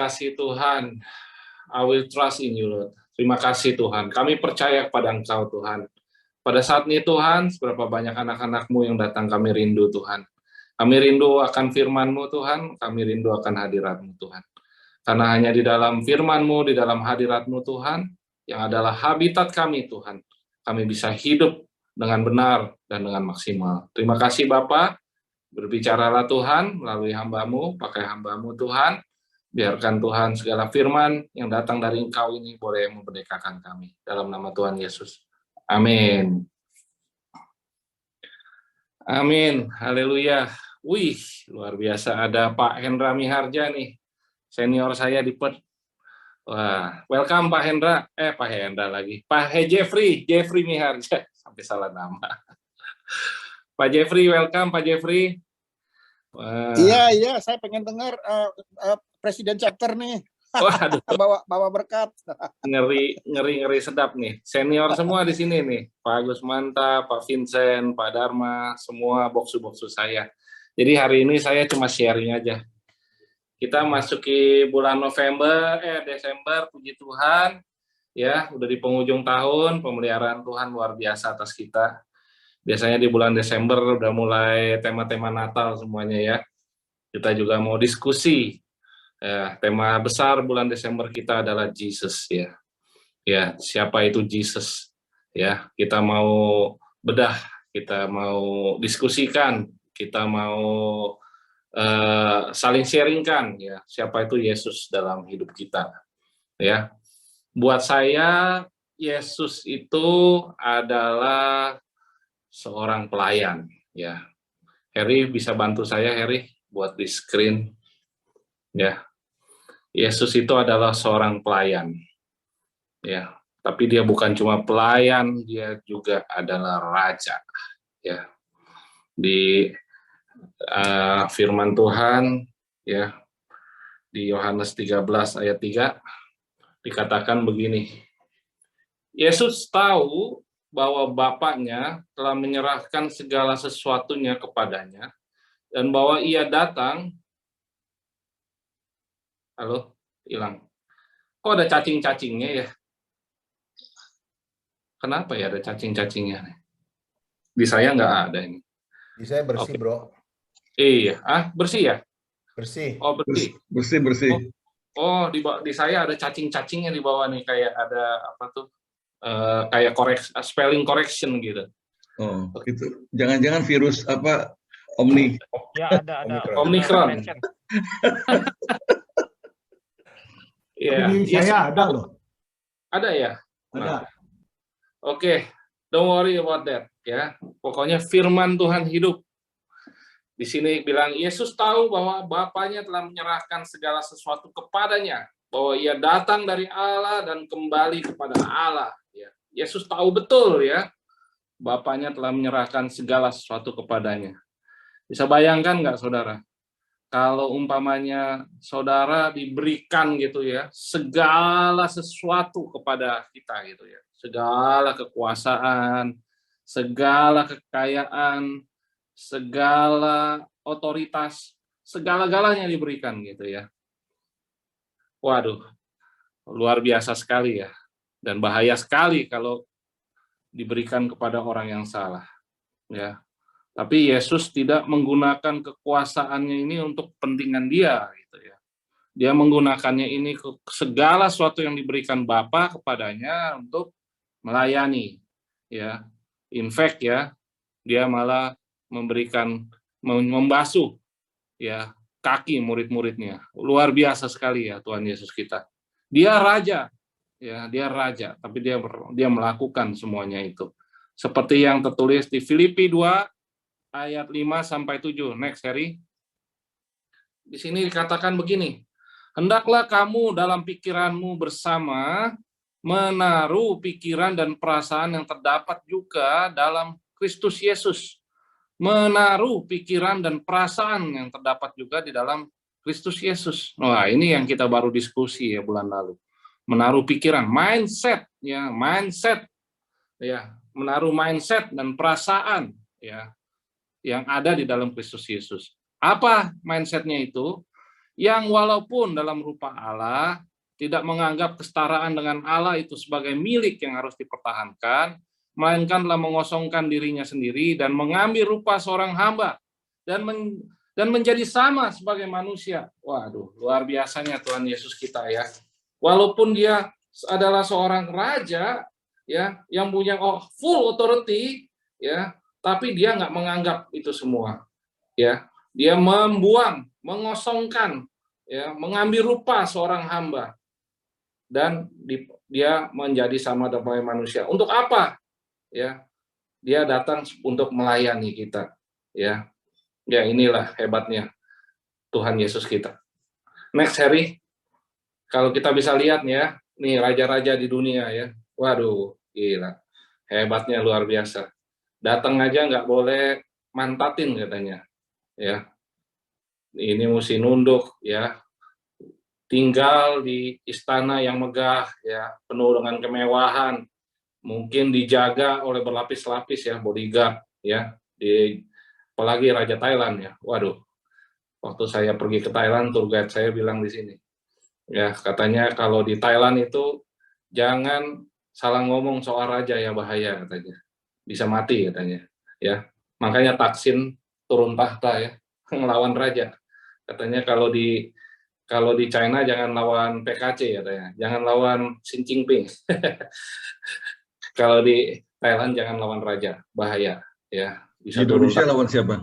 kasih Tuhan. I will trust in you, Lord. Terima kasih Tuhan. Kami percaya kepada Engkau Tuhan. Pada saat ini Tuhan, seberapa banyak anak-anak-Mu yang datang, kami rindu Tuhan. Kami rindu akan firman-Mu Tuhan, kami rindu akan hadirat-Mu Tuhan. Karena hanya di dalam firman-Mu, di dalam hadirat-Mu Tuhan, yang adalah habitat kami Tuhan, kami bisa hidup dengan benar dan dengan maksimal. Terima kasih Bapa. Berbicaralah Tuhan melalui hamba-Mu, pakai hamba-Mu Tuhan. Biarkan Tuhan segala firman yang datang dari Engkau ini boleh memerdekakan kami. Dalam nama Tuhan Yesus. Amin. Amin. Haleluya. Wih, luar biasa. Ada Pak Hendra Miharja nih. Senior saya di Perth. Wah, welcome Pak Hendra. Pak Hendra lagi. Pak Jeffrey Miharja. Sampai salah nama. Pak Jeffrey, welcome Pak Jeffrey. Wah. Iya, saya pengen dengar Presiden Chapter nih. Waduh. bawa berkat. Ngeri sedap nih. Senior semua di sini nih. Pak Agus Manta, Pak Vincent, Pak Dharma, semua boksu-boksu saya. Jadi hari ini saya cuma sharing aja. Kita masuki bulan Desember, puji Tuhan. Ya, udah di penghujung tahun, pemeliharaan Tuhan luar biasa atas kita. Biasanya di bulan Desember udah mulai tema-tema Natal semuanya ya. Kita juga mau diskusi. Ya, tema besar bulan Desember kita adalah Jesus ya. Ya, siapa itu Jesus? Ya, kita mau bedah, kita mau diskusikan, kita mau saling sharingkan ya, siapa itu Yesus dalam hidup kita. Ya. Buat saya Yesus itu adalah seorang pelayan ya. Harry bisa bantu saya Harry buat di screen ya. Yesus itu adalah seorang pelayan ya, tapi dia bukan cuma pelayan, dia juga adalah raja ya. Di firman Tuhan ya, di Yohanes 13 ayat 3 dikatakan begini. Yesus tahu bahwa Bapaknya telah menyerahkan segala sesuatunya kepadanya, dan bahwa ia datang, halo, hilang. Kok ada cacing-cacingnya ya? Kenapa ya ada cacing-cacingnya? Di saya nggak ada ini. Di saya bersih, okay. Bro. Iya, bersih ya? Bersih. Oh, bersih. Bersih. Oh, di saya ada cacing-cacingnya di bawah nih, kayak ada apa tuh? Kayak spelling correction gitu. Oh, gitu. Jangan-jangan virus apa Ya, ada Omicron. Ya, saya ada loh. Ada ya? Ada. Oke, don't worry about that ya. Pokoknya firman Tuhan hidup. Di sini bilang Yesus tahu bahwa Bapaknya telah menyerahkan segala sesuatu kepadanya, bahwa ia datang dari Allah dan kembali kepada Allah. Ya. Yesus tahu betul ya, Bapaknya telah menyerahkan segala sesuatu kepadanya. Bisa bayangkan nggak saudara? Kalau umpamanya saudara diberikan gitu ya, segala sesuatu kepada kita gitu ya, segala kekuasaan, segala kekayaan, segala otoritas, segala-galanya diberikan gitu ya. Waduh, luar biasa sekali ya, dan bahaya sekali kalau diberikan kepada orang yang salah ya. Tapi Yesus tidak menggunakan kekuasaannya ini untuk kepentingan dia gitu ya. Dia menggunakannya ini ke segala sesuatu yang diberikan Bapa kepadanya untuk melayani ya. In fact ya, dia malah membasuh ya kaki murid-muridnya. Luar biasa sekali ya Tuhan Yesus kita. Dia raja ya, dia raja, tapi dia melakukan semuanya itu. Seperti yang tertulis di Filipi 2 ayat 5-7. Next, Harry. Di sini dikatakan begini. Hendaklah kamu dalam pikiranmu bersama menaruh pikiran dan perasaan yang terdapat juga dalam Kristus Yesus. Menaruh pikiran dan perasaan yang terdapat juga di dalam Kristus Yesus. Wah, ini yang kita baru diskusi ya bulan lalu. Menaruh pikiran, mindset ya, menaruh mindset dan perasaan ya yang ada di dalam Kristus Yesus. Apa mindsetnya itu? yang walaupun dalam rupa Allah, tidak menganggap kesetaraan dengan Allah itu sebagai milik yang harus dipertahankan, melainkan telah mengosongkan dirinya sendiri dan mengambil rupa seorang hamba dan menjadi sama sebagai manusia. Waduh, luar biasanya Tuhan Yesus kita ya. Walaupun dia adalah seorang raja ya yang punya full authority ya, tapi dia nggak menganggap itu semua ya. Dia membuang, mengosongkan ya, mengambil rupa seorang hamba dan dia menjadi sama dengan manusia. Untuk apa? Ya, dia datang untuk melayani kita. Ya, ya inilah hebatnya Tuhan Yesus kita. Next Harry, kalau kita bisa lihat ya, nih raja-raja di dunia ya, waduh, gila, hebatnya luar biasa. Datang aja nggak boleh mantatin katanya, ya. Ini mesti nunduk ya. Tinggal di istana yang megah ya, penuh dengan kemewahan, mungkin dijaga oleh berlapis-lapis ya, bodyguard ya, apalagi Raja Thailand ya. Waduh, waktu saya pergi ke Thailand, tour guide saya bilang di sini ya, katanya kalau di Thailand itu jangan salah ngomong soal raja ya, bahaya katanya, bisa mati katanya ya. Makanya Taksin turun tahta ya, ngelawan raja katanya. Kalau di China jangan lawan PKC katanya, jangan lawan Xi Jinping. Kalau di Thailand jangan lawan raja, bahaya ya. Bisa Di Indonesia lawan siapa?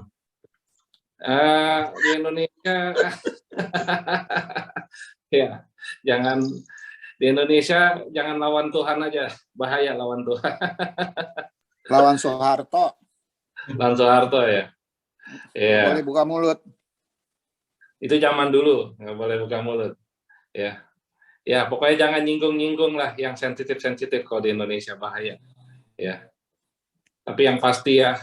Di Indonesia ya, jangan di Indonesia jangan lawan Tuhan aja, bahaya lawan Tuhan. Lawan Soeharto. Lawan Soeharto ya. Ya. Boleh buka mulut. Itu zaman dulu, nggak boleh buka mulut. Ya, ya pokoknya jangan nyinggung-nyinggung lah yang sensitif-sensitif kalau di Indonesia, bahaya. Ya. Tapi yang pasti ya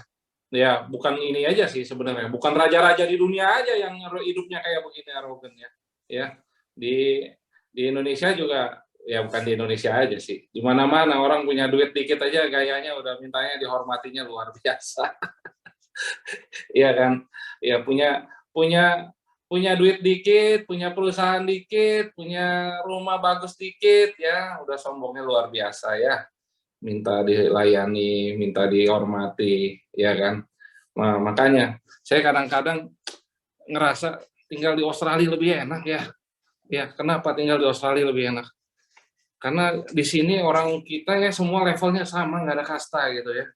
bukan ini aja sih sebenarnya, bukan raja-raja di dunia aja yang hidupnya kayak begini arogan ya. Ya, di Indonesia juga ya, bukan di Indonesia aja sih. Di mana-mana orang punya duit dikit aja gayanya udah mintanya dihormatinya luar biasa. Iya kan? Ya punya duit dikit, punya perusahaan dikit, punya rumah bagus dikit ya, udah sombongnya luar biasa ya. Minta dilayani, minta dihormati, ya kan? Nah, makanya saya kadang-kadang ngerasa tinggal di Australia lebih enak ya. Ya, kenapa tinggal di Australia lebih enak? Karena di sini orang kita ya semua levelnya sama, nggak ada kasta gitu ya.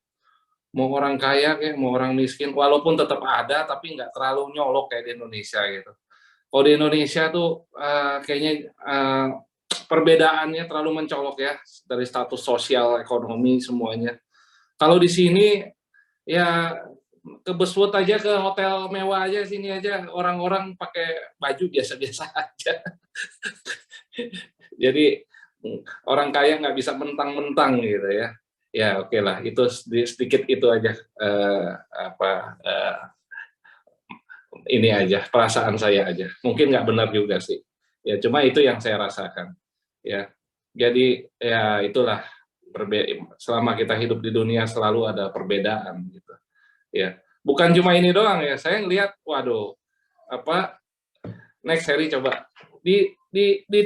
Mau orang kaya kayak mau orang miskin, walaupun tetap ada, tapi nggak terlalu nyolok kayak di Indonesia gitu. Kalau di Indonesia tuh kayaknya perbedaannya terlalu mencolok ya, dari status sosial, ekonomi semuanya. Kalau di sini ya kebesut aja, ke hotel mewah aja, sini aja orang-orang pakai baju biasa-biasa aja. Jadi orang kaya nggak bisa mentang-mentang gitu ya. Ya oke lah, itu sedikit itu aja ini aja perasaan saya aja. Mungkin nggak benar juga sih. Ya cuma itu yang saya rasakan. Ya jadi ya itulah, selama kita hidup di dunia selalu ada perbedaan gitu. Ya bukan cuma ini doang ya. Saya ngelihat, waduh, next Harry coba di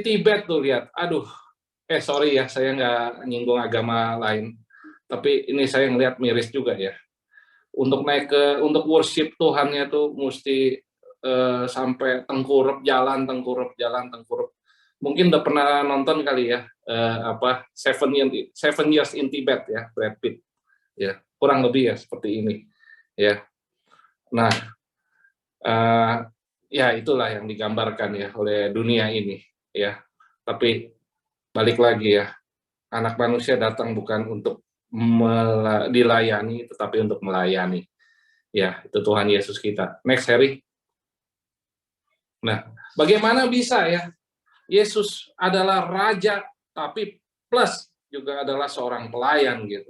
Tibet tuh lihat. Aduh, sorry ya, saya nggak nyinggung agama lain. Tapi ini saya ngelihat miris juga ya. Untuk untuk worship Tuhannya tuh mesti sampai tengkurap jalan. Mungkin udah pernah nonton kali ya, Seven Years in Tibet ya, Brad Pitt. Ya, kurang lebih ya seperti ini. Ya. Nah, ya itulah yang digambarkan ya oleh dunia ini ya. Tapi balik lagi ya, anak manusia datang bukan untuk dilayani, tetapi untuk melayani. Ya, itu Tuhan Yesus kita. Next Harry. Nah, bagaimana bisa ya Yesus adalah raja, tapi plus juga adalah seorang pelayan gitu.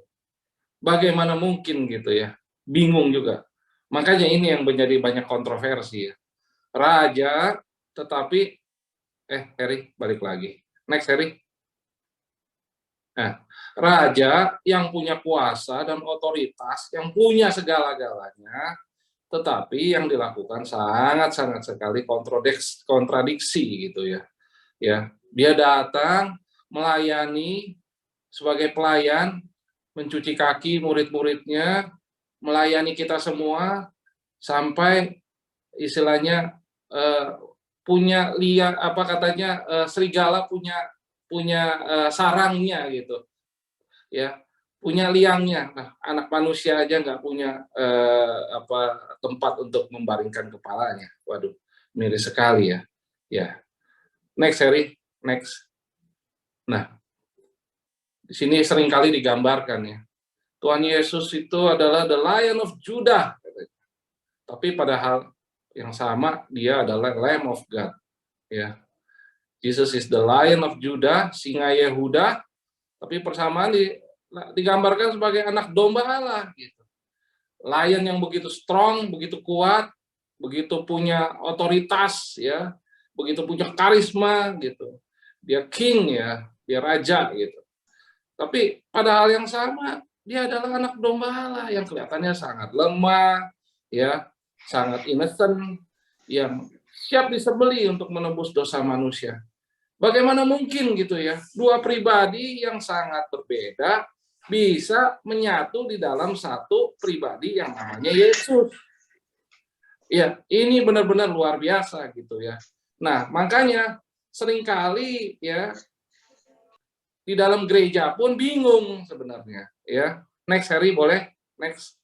Bagaimana mungkin gitu ya? Bingung juga. Makanya ini yang menjadi banyak kontroversi ya. Raja, tetapi Harry balik lagi. Next Harry. Nah, raja yang punya kuasa dan otoritas, yang punya segala-galanya, tetapi yang dilakukan sangat-sangat sekali kontradiksi gitu ya. Ya, dia datang melayani sebagai pelayan, mencuci kaki murid-muridnya, melayani kita semua sampai istilahnya punya serigala punya sarangnya gitu ya, punya liangnya. Nah, anak manusia aja nggak punya tempat untuk membaringkan kepalanya. Waduh, miris sekali ya. Ya, next Harry, next. Nah, di sini seringkali digambarkan ya, Tuhan Yesus itu adalah the Lion of Judah, tapi padahal yang sama dia adalah Lamb of God. Ya, Jesus is the Lion of Judah, singa Yehuda, tapi persamaan digambarkan sebagai anak domba Allah gitu. Lion yang begitu strong, begitu kuat, begitu punya otoritas ya, begitu punya karisma gitu. Dia king ya, dia raja gitu. Tapi pada hal yang sama, dia adalah anak domba Allah yang kelihatannya sangat lemah ya, sangat innocent, yang siap disembelih untuk menebus dosa manusia. Bagaimana mungkin gitu ya, dua pribadi yang sangat berbeda bisa menyatu di dalam satu pribadi yang namanya Yesus. Ya, ini benar-benar luar biasa gitu ya. Nah, makanya seringkali ya di dalam gereja pun bingung sebenarnya ya. Next Harry boleh? Next.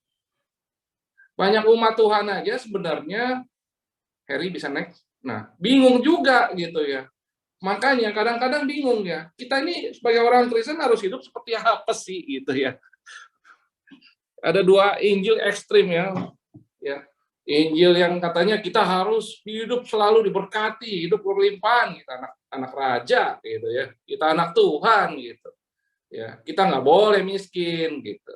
Banyak umat Tuhan aja sebenarnya, Harry bisa next. Nah, bingung juga gitu ya. Makanya kadang-kadang bingung ya, kita ini sebagai orang Kristen harus hidup seperti apa sih gitu ya. Ada dua Injil ekstrim ya. Injil yang katanya kita harus hidup selalu diberkati, hidup berlimpahan, kita anak raja gitu ya. Kita anak Tuhan gitu. Ya, kita nggak boleh miskin gitu.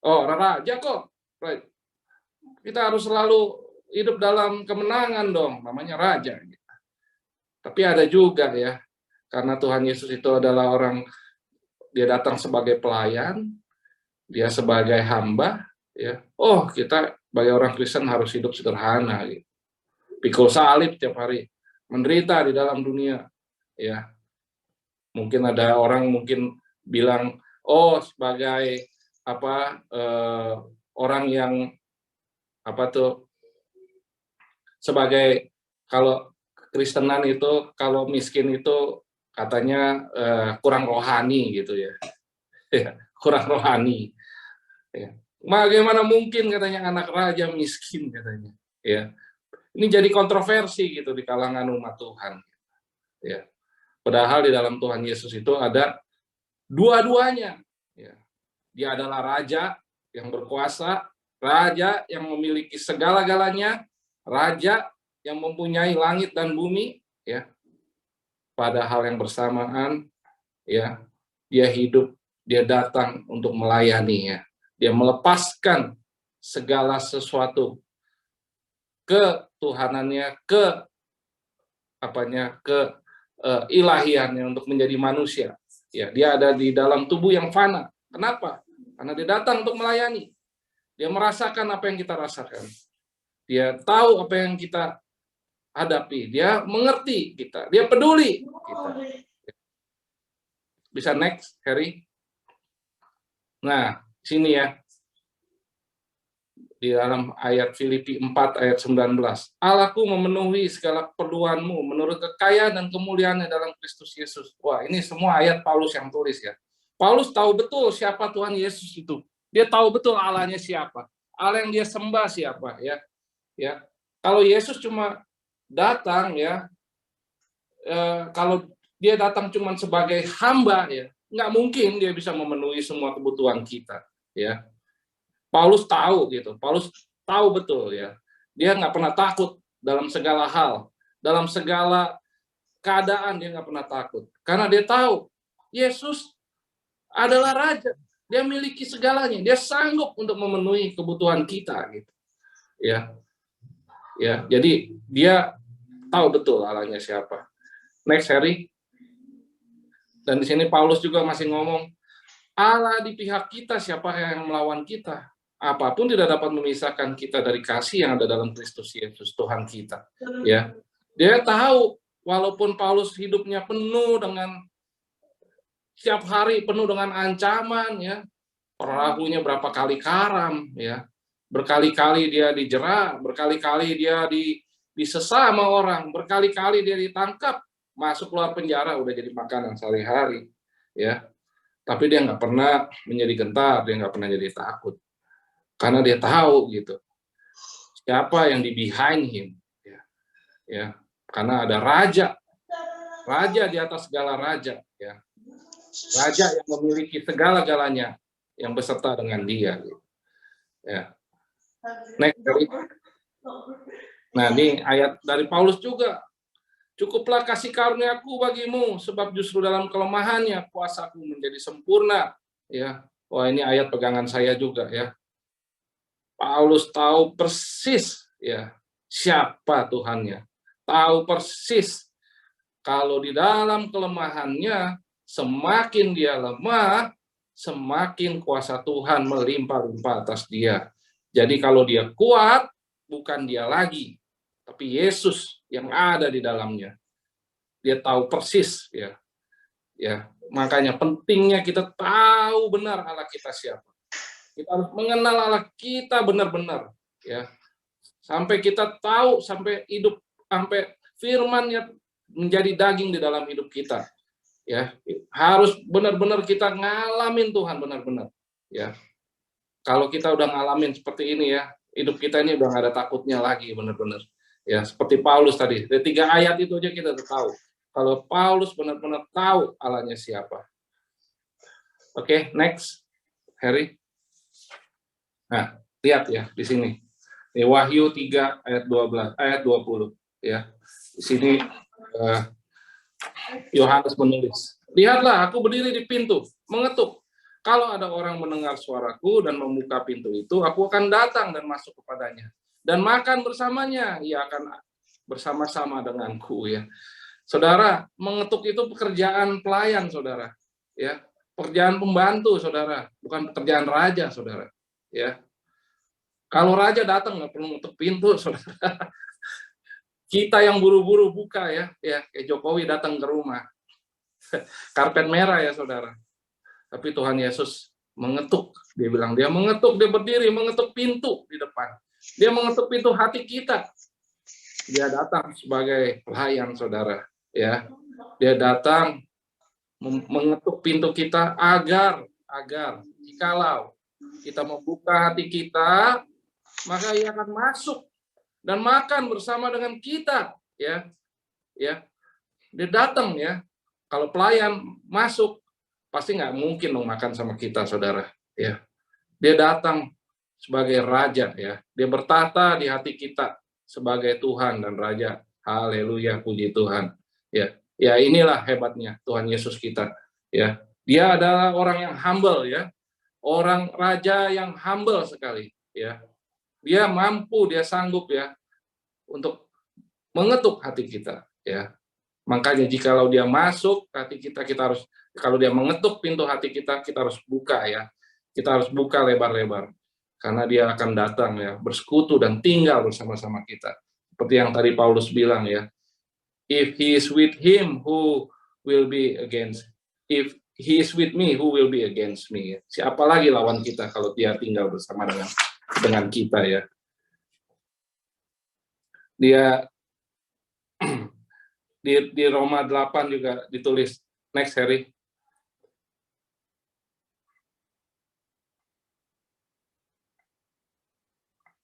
Oh, raja kok. Right. Kita harus selalu hidup dalam kemenangan dong, namanya raja gitu. Tapi ada juga ya, karena Tuhan Yesus itu adalah orang, dia datang sebagai pelayan, dia sebagai hamba, ya. Oh, kita sebagai orang Kristen harus hidup sederhana, gitu. Pikul salib tiap hari, menderita di dalam dunia, ya. Mungkin ada orang mungkin bilang, oh sebagai orang yang sebagai kalau Kristenan itu kalau miskin itu katanya kurang rohani gitu ya, kurang rohani. Ya. Bagaimana mungkin katanya anak raja miskin katanya, ya. Ini jadi kontroversi gitu di kalangan umat Tuhan. Ya. Padahal di dalam Tuhan Yesus itu ada dua-duanya. Ya. Dia adalah raja yang berkuasa, raja yang memiliki segala-galanya, raja yang mempunyai langit dan bumi, ya. Pada hal yang bersamaan, ya, dia hidup, dia datang untuk melayani, ya. Dia melepaskan segala sesuatu ketuhanannya, ilahiannya untuk menjadi manusia. Ya, dia ada di dalam tubuh yang fana. Kenapa? Karena dia datang untuk melayani. Dia merasakan apa yang kita rasakan. Dia tahu apa yang kita hadapi, dia mengerti kita, dia peduli kita. Bisa next, Harry? Nah, sini ya. Di dalam ayat Filipi 4 ayat 19. Allahku memenuhi segala keperluanmu menurut kekayaan dan kemuliaannya dalam Kristus Yesus. Wah, ini semua ayat Paulus yang tulis ya. Paulus tahu betul siapa Tuhan Yesus itu. Dia tahu betul Allahnya siapa. Allah yang dia sembah siapa ya. Ya. Kalau Yesus cuma datang ya, kalau dia datang cuma sebagai hamba ya, nggak mungkin dia bisa memenuhi semua kebutuhan kita ya. Paulus tahu gitu, Paulus tahu betul ya, dia nggak pernah takut dalam segala hal, dalam segala keadaan dia nggak pernah takut, karena dia tahu Yesus adalah raja, dia miliki segalanya, dia sanggup untuk memenuhi kebutuhan kita gitu ya. Ya, jadi dia tahu betul Allahnya siapa. Next, Harry. Dan di sini Paulus juga masih ngomong, Allah di pihak kita, siapa yang melawan kita? apapun tidak dapat memisahkan kita dari kasih yang ada dalam Kristus Yesus Tuhan kita. Ya, dia tahu walaupun Paulus hidupnya penuh dengan setiap hari penuh dengan ancaman, ya, perahunya berapa kali karam, ya, berkali-kali dia dijerat, berkali-kali dia disesa sama orang, berkali-kali dia ditangkap, masuk keluar penjara, udah jadi makanan sehari-hari, ya. Tapi dia nggak pernah menjadi gentar, dia nggak pernah jadi takut, karena dia tahu gitu siapa yang di behind him, ya, karena ada raja di atas segala raja, ya, raja yang memiliki segala-galanya yang beserta dengan dia, ya. Next, nah ini ayat dari Paulus juga. Cukuplah kasih karuniaku bagimu, sebab justru dalam kelemahannya kuasaku menjadi sempurna. Ya, wah ini ayat pegangan saya juga, ya. Paulus tahu persis, ya, siapa Tuhannya. Tahu persis kalau di dalam kelemahannya semakin dia lemah, semakin kuasa Tuhan melimpah-limpah atas dia. Jadi kalau dia kuat, bukan dia lagi, tapi Yesus yang ada di dalamnya. Dia tahu persis, ya. Ya, makanya pentingnya kita tahu benar Allah kita siapa. Kita harus mengenal Allah kita benar-benar, ya. Sampai kita tahu, sampai hidup, sampai firman-Nya menjadi daging di dalam hidup kita. Ya, harus benar-benar kita ngalamin Tuhan benar-benar, ya. Kalau kita udah ngalamin seperti ini, ya, hidup kita ini udah nggak ada takutnya lagi, benar-benar. Ya, seperti Paulus tadi, dari 3 ayat itu aja kita udah tahu. Kalau Paulus benar-benar tahu Allahnya siapa. Oke, next, Harry. Nah, lihat ya di sini. Ini Wahyu 3 ayat 12, ayat 20, ya. Di sini Yohanes menulis, lihatlah aku berdiri di pintu, mengetuk. Kalau ada orang mendengar suaraku dan membuka pintu itu, aku akan datang dan masuk kepadanya dan makan bersamanya, ia akan bersama-sama denganku, ya. Saudara, mengetuk itu pekerjaan pelayan, saudara, ya. Pekerjaan pembantu, saudara, bukan pekerjaan raja, saudara, ya. Kalau raja datang nggak perlu ngetuk pintu, saudara. Kita yang buru-buru buka, ya, kayak Jokowi datang ke rumah. Karpet merah, ya, saudara. Tapi Tuhan Yesus mengetuk, dia bilang dia mengetuk, dia berdiri mengetuk pintu di depan. Dia mengetuk pintu hati kita. Dia datang sebagai pelayan, saudara, ya. Dia datang mengetuk pintu kita agar jikalau kita membuka hati kita, maka ia akan masuk dan makan bersama dengan kita, ya. Ya. Dia datang, ya. Kalau pelayan masuk, pasti nggak mungkin dong makan sama kita, saudara, ya. Dia datang sebagai raja, ya. Dia bertata di hati kita sebagai Tuhan dan Raja. Haleluya, puji Tuhan. Ya, ya inilah hebatnya Tuhan Yesus kita. Ya, dia adalah orang yang humble, ya. Orang raja yang humble sekali, ya. Dia mampu, dia sanggup, ya, untuk mengetuk hati kita, ya. Makanya jikalau dia masuk hati kita, kita harus, kalau dia mengetuk pintu hati kita, kita harus buka, ya. Kita harus buka lebar-lebar. Karena dia akan datang, ya, bersekutu dan tinggal bersama-sama kita. Seperti yang tadi Paulus bilang, ya. If he is with him, who will be against? If he is with me, who will be against me? Siapa lagi lawan kita kalau dia tinggal bersama dengan kita, ya. Dia di Roma 8 juga ditulis. Next, Harry.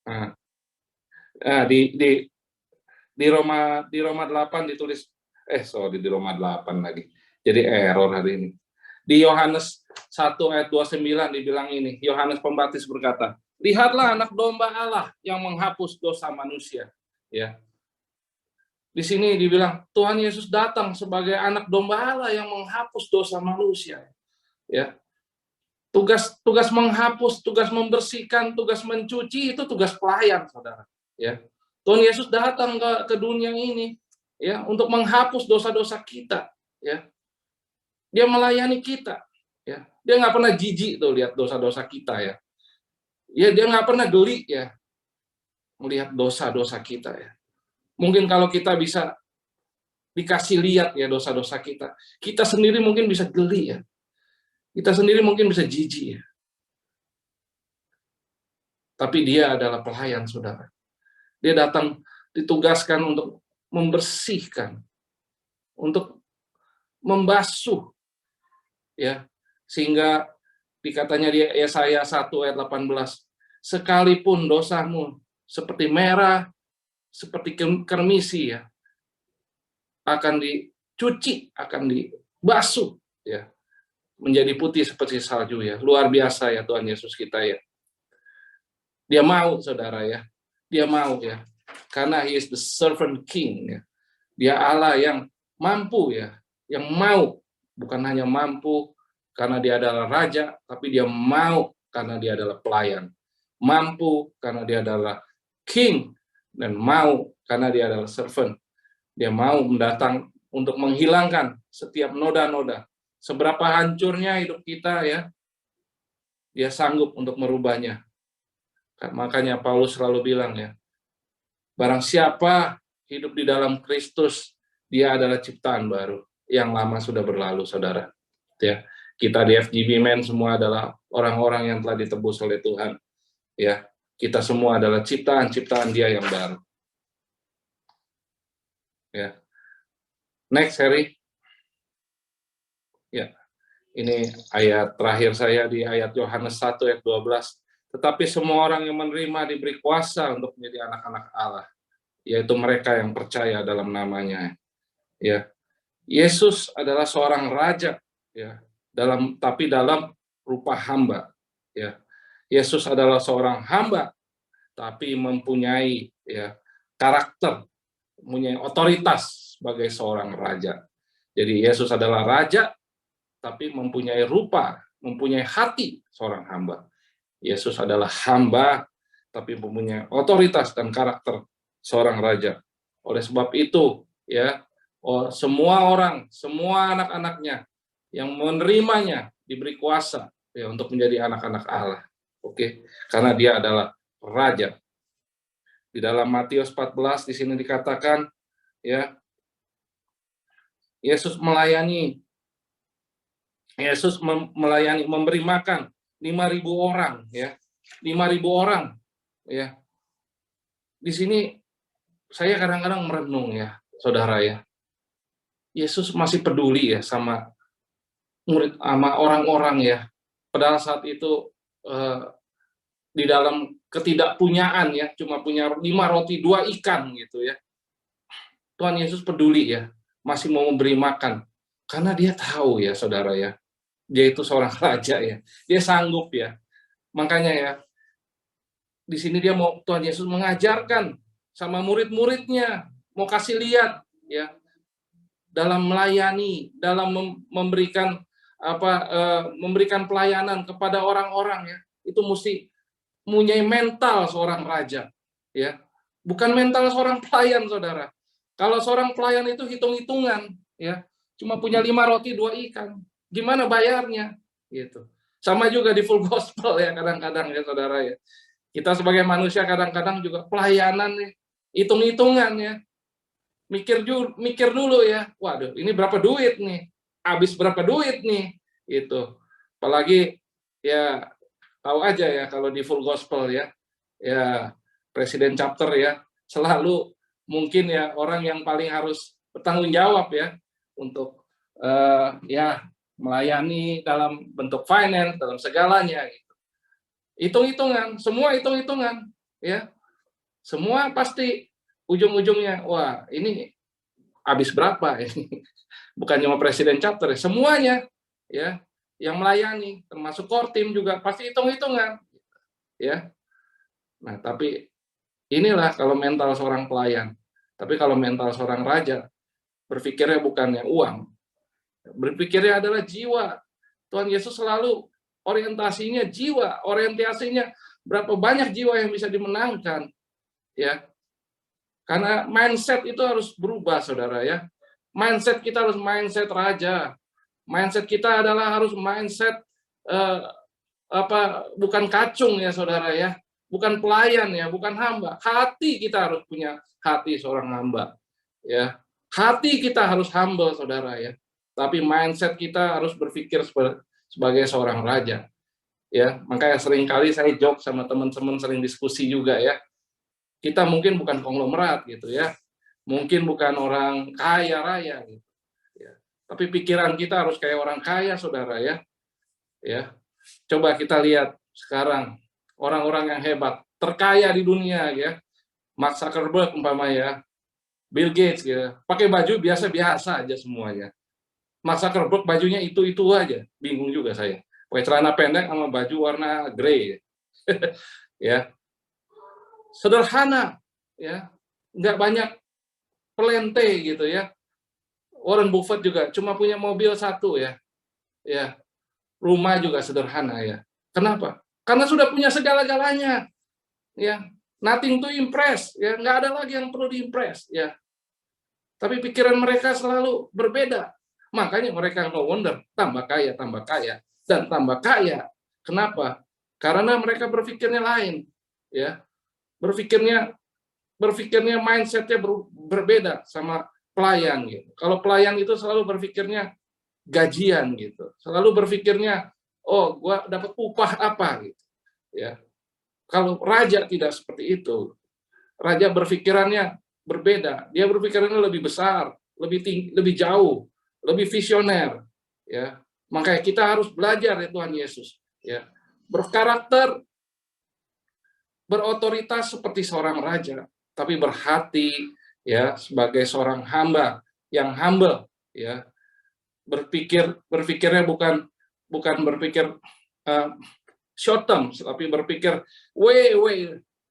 Nah, di Roma 8 ditulis, di Roma 8 lagi. Jadi error hari ini. Di Yohanes 1 ayat 29 dibilang ini, Yohanes Pembaptis berkata, lihatlah anak domba Allah yang menghapus dosa manusia, ya. Di sini dibilang Tuhan Yesus datang sebagai anak domba Allah yang menghapus dosa manusia, ya. Tugas menghapus, tugas membersihkan, tugas mencuci itu tugas pelayan, saudara, ya. Tuhan Yesus datang ke dunia ini, ya, untuk menghapus dosa-dosa kita, ya. Dia melayani kita, ya. Dia nggak pernah jijik tuh lihat dosa-dosa kita, ya. Ya dia nggak pernah geli ya melihat dosa-dosa kita ya. Mungkin kalau kita bisa dikasih lihat ya dosa-dosa kita, kita sendiri mungkin bisa geli ya. Kita sendiri mungkin bisa jijik ya. Tapi dia adalah pelayan, saudara. Dia datang ditugaskan untuk membersihkan, untuk membasuh ya, sehingga dikatanya di Yesaya 1 ayat 18, sekalipun dosamu seperti merah, seperti kermisi ya, akan dicuci, akan dibasuh ya, menjadi putih seperti salju ya. Luar biasa ya Tuhan Yesus kita ya. Dia mau, saudara ya. Dia mau ya. Karena He is the servant king ya. Dia Allah yang mampu ya, yang mau, bukan hanya mampu karena dia adalah raja, tapi dia mau karena dia adalah pelayan. Mampu karena dia adalah king, dan mau karena dia adalah servant. Dia mau mendatang untuk menghilangkan setiap noda-noda. Seberapa hancurnya hidup kita ya, dia sanggup untuk merubahnya. Makanya Paulus selalu bilang ya, barang siapa hidup di dalam Kristus, dia adalah ciptaan baru. Yang lama sudah berlalu, saudara. Ya. Kita di FGB Men semua adalah orang-orang yang telah ditebus oleh Tuhan. Ya, kita semua adalah ciptaan-ciptaan Dia yang baru. Ya. Next, Harry. Ya. Ini ayat terakhir saya di ayat Yohanes 1 ayat 12. Tetapi semua orang yang menerima diberi kuasa untuk menjadi anak-anak Allah, yaitu mereka yang percaya dalam namanya. Ya. Yesus adalah seorang raja ya, tapi dalam rupa hamba ya. Yesus adalah seorang hamba tapi mempunyai ya karakter, mempunyai otoritas sebagai seorang raja. Jadi Yesus adalah raja tapi mempunyai rupa, mempunyai hati seorang hamba. Yesus adalah hamba tapi mempunyai otoritas dan karakter seorang raja. Oleh sebab itu ya, semua orang, semua anak-anaknya yang menerimanya diberi kuasa ya untuk menjadi anak-anak Allah. Oke, karena dia adalah raja. Di dalam Matius 14 di sini dikatakan ya, Yesus melayani, memberi makan 5.000 orang ya. 5.000 orang ya. Di sini saya kadang-kadang merenung ya, saudara ya. Yesus masih peduli ya sama murid, sama orang-orang ya. Padahal saat itu di dalam ketidakpunyaan ya, cuma punya 5 roti 2 ikan gitu ya. Tuhan Yesus peduli ya, masih mau memberi makan. Karena dia tahu ya, saudara ya, dia itu seorang raja ya. Dia sanggup ya. Makanya ya, di sini dia mau, Tuhan Yesus mengajarkan sama murid-muridnya, mau kasih lihat ya, dalam melayani, dalam memberikan memberikan pelayanan kepada orang-orang ya, itu mesti mempunyai mental seorang raja ya, bukan mental seorang pelayan, saudara. Kalau seorang pelayan itu hitung-hitungan ya, cuma punya 5 roti 2 ikan, gimana bayarnya gitu. Sama juga di full gospel ya, kadang-kadang ya saudara ya, kita sebagai manusia kadang-kadang juga pelayanan nih, hitung-hitungan ya, mikir dulu ya, waduh ini berapa duit nih, habis berapa duit nih, itu. Apalagi ya tahu aja ya kalau di full gospel ya, ya presiden chapter ya, selalu mungkin ya orang yang paling harus bertanggung jawab ya untuk ya melayani dalam bentuk finance, dalam segalanya gitu. Hitung-hitungan, semua hitung-hitungan ya, semua pasti ujung-ujungnya, wah ini habis berapa ini. Bukan cuma presiden chapter, semuanya ya yang melayani, termasuk core team juga pasti hitung-hitungan ya. Nah, tapi inilah kalau mental seorang pelayan. Tapi kalau mental seorang raja, berpikirnya bukannya uang, berpikirnya adalah jiwa. Tuhan Yesus selalu orientasinya jiwa, orientasinya berapa banyak jiwa yang bisa dimenangkan ya. Karena mindset itu harus berubah, saudara ya. Mindset kita harus mindset raja. Mindset kita adalah harus mindset bukan kacung ya saudara ya, bukan pelayan ya, bukan hamba. Hati kita harus punya hati seorang hamba ya. Hati kita harus humble saudara ya. Tapi mindset kita harus berpikir sebagai seorang raja. Ya, makanya seringkali saya joke sama teman-teman, sering diskusi juga ya. Kita mungkin bukan konglomerat gitu ya. Mungkin bukan orang kaya raya gitu. Ya. Tapi pikiran kita harus kayak orang kaya saudara ya. Ya. Coba kita lihat sekarang orang-orang yang hebat, terkaya di dunia ya. Mark Zuckerberg umpama ya. Bill Gates ya. Pakai baju biasa-biasa aja semuanya. Mark Zuckerberg bajunya itu-itu aja. Bingung juga saya. Pakai celana pendek sama baju warna grey. Ya. Sederhana ya. Nggak banyak pelente gitu ya. Warren Buffett juga cuma punya mobil satu ya. Ya. Rumah juga sederhana ya. Kenapa? Karena sudah punya segala-galanya. Ya. Nothing to impress ya. Nggak ada lagi yang perlu diimpress ya. Tapi pikiran mereka selalu berbeda. Makanya mereka no wonder tambah kaya, dan tambah kaya. Kenapa? Karena mereka berpikirnya lain, ya. Berpikirnya mindsetnya berbeda sama pelayan gitu. Kalau pelayan itu selalu berpikirnya gajian gitu. Selalu berpikirnya, oh, gua dapat upah apa gitu, ya. Kalau raja tidak seperti itu. Raja berpikirannya berbeda. Dia berpikirannya lebih besar, lebih tinggi, lebih jauh, lebih visioner, ya. Makanya kita harus belajar ya Tuhan Yesus, ya. Berkarakter, berotoritas seperti seorang raja, tapi berhati ya sebagai seorang hamba yang humble, ya. Berpikirnya bukan berpikir short term, tapi berpikir way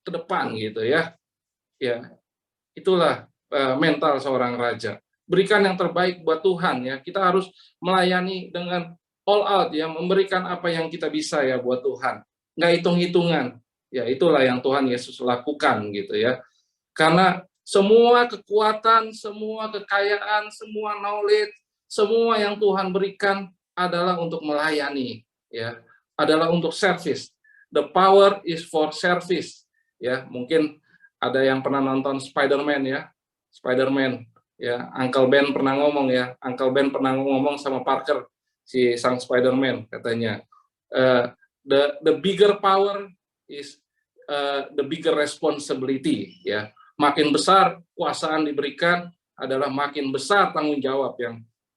ke depan gitu ya. Ya. Itulah mental seorang raja. Berikan yang terbaik buat Tuhan ya. Kita harus melayani dengan all out ya, memberikan apa yang kita bisa ya buat Tuhan. Nggak hitung-hitungan. Ya, itulah yang Tuhan Yesus lakukan gitu ya. Karena semua kekuatan, semua kekayaan, semua knowledge, semua yang Tuhan berikan adalah untuk melayani ya. Adalah untuk service. The power is for service ya. Mungkin ada yang pernah nonton Spider-Man ya. Spider-Man ya, Uncle Ben pernah ngomong ya. Uncle Ben pernah ngomong sama Parker, si sang Spider-Man katanya. The bigger power is the bigger responsibility ya. Makin besar kuasaan diberikan adalah makin besar tanggung jawab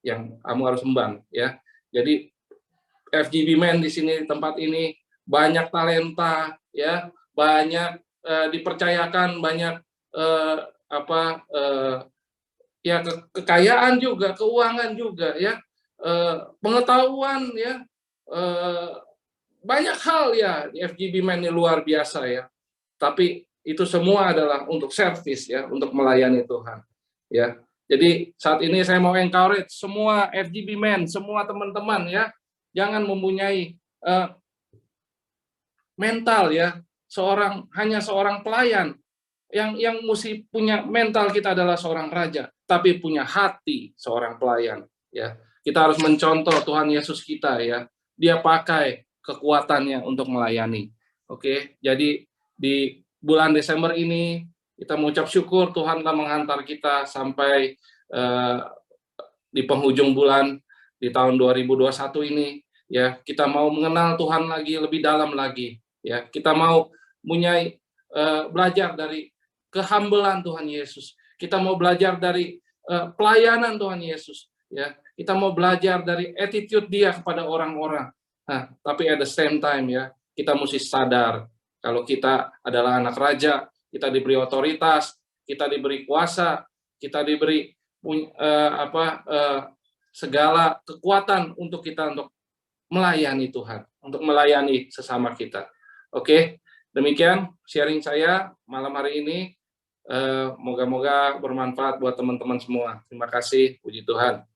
yang kamu harus emban ya. Jadi FGB Men di sini, di tempat ini banyak talenta ya, banyak dipercayakan banyak ya kekayaan juga, keuangan juga ya, pengetahuan ya, banyak hal ya di FGB Men ini luar biasa ya. Tapi itu semua adalah untuk service ya, untuk melayani Tuhan ya. Jadi saat ini saya mau encourage semua FGB Men, semua teman-teman ya, jangan mempunyai mental ya hanya seorang pelayan. Yang mesti punya mental kita adalah seorang raja, tapi punya hati seorang pelayan ya. Kita harus mencontoh Tuhan Yesus kita ya. Dia pakai kekuatannya untuk melayani. Oke, jadi di bulan Desember ini kita mengucap syukur Tuhan telah menghantar kita sampai di penghujung bulan di tahun 2021 ini ya. Kita mau mengenal Tuhan lagi lebih dalam lagi ya. Kita mau belajar dari kehambelan Tuhan Yesus. Kita mau belajar dari pelayanan Tuhan Yesus ya. Kita mau belajar dari attitude dia kepada orang-orang. Nah, tapi at the same time ya, kita mesti sadar kalau kita adalah anak raja, kita diberi otoritas, kita diberi kuasa, kita diberi segala kekuatan untuk melayani Tuhan, untuk melayani sesama kita. Oke, demikian sharing saya malam hari ini. Moga-moga bermanfaat buat teman-teman semua. Terima kasih, puji Tuhan.